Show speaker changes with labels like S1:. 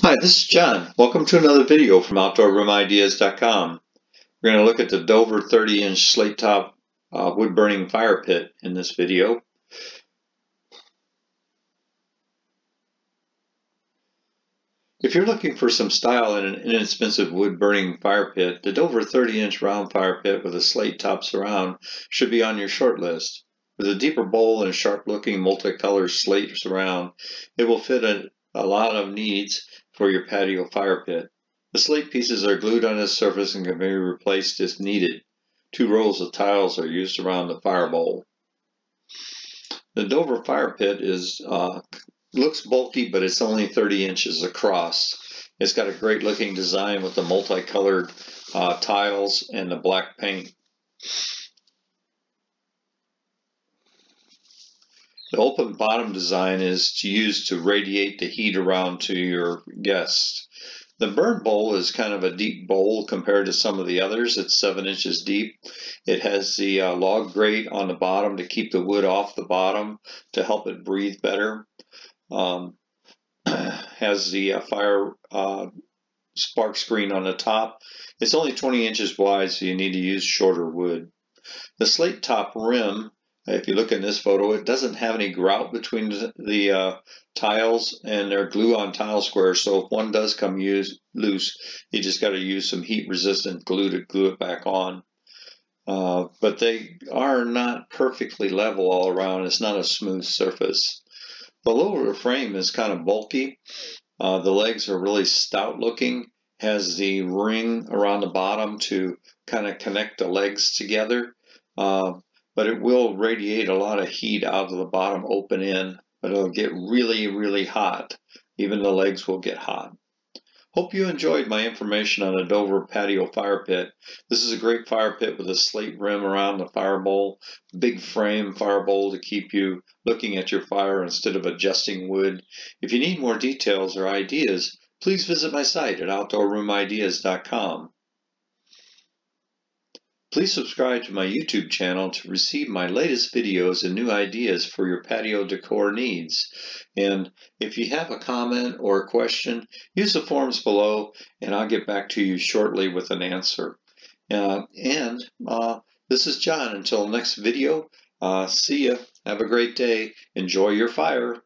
S1: Hi, this is John. Welcome to another video from OutdoorRoomIdeas.com. We're going to look at the Dover 30-inch slate top wood-burning fire pit in this video. If you're looking for some style in an inexpensive wood-burning fire pit, the Dover 30-inch round fire pit with a slate top surround should be on your short list. With a deeper bowl and sharp-looking multicolored slate surround, it will fit a lot of needs for your patio fire pit. The slate pieces are glued on its surface and can be replaced as needed. 2 rows of tiles are used around the fire bowl. The Dover fire pit looks bulky, but it's only 30 inches across. It's got a great looking design with the multicolored tiles and the black paint. The open bottom design is used to radiate the heat around to your guests. The burn bowl is kind of a deep bowl compared to some of the others. It's 7 inches deep. It has the log grate on the bottom to keep the wood off the bottom to help it breathe better. Has the fire spark screen on the top. It's only 20 inches wide, so you need to use shorter wood. The slate top rim, if you look in this photo, it doesn't have any grout between the tiles, and they're glue-on tile squares, so if one does come loose, you just got to use some heat-resistant glue to glue it back on. But they are not perfectly level all around. It's not a smooth surface. The lower frame is kind of bulky. The legs are really stout looking. Has the ring around the bottom to kind of connect the legs together. But it will radiate a lot of heat out of the bottom open end, but it'll get really, really hot. Even the legs will get hot. Hope you enjoyed my information on the Dover patio fire pit. This is a great fire pit with a slate rim around the fire bowl, big frame fire bowl to keep you looking at your fire instead of adjusting wood. If you need more details or ideas, please visit my site at OutdoorRoomIdeas.com. Please subscribe to my YouTube channel to receive my latest videos and new ideas for your patio decor needs. And if you have a comment or a question, use the forms below and I'll get back to you shortly with an answer. This is John. Until next video, see ya. Have a great day. Enjoy your fire.